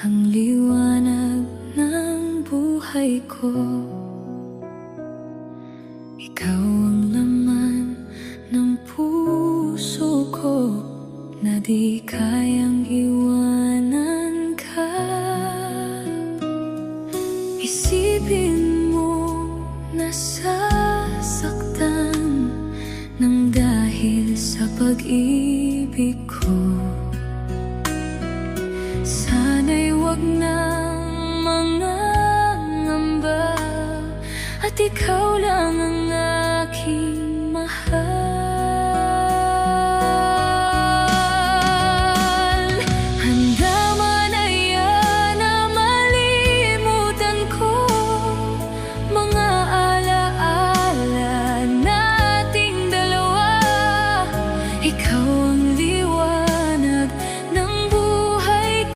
ang liwanag ng buhay ko. Ikaw ang laman ng puso ko na di kayang iwanan ka. Isipin mo nasasaktan nang dahil sa pag-ibig ko. Sana'y wag nang mangangamba at ikaw lang ang aking mahal.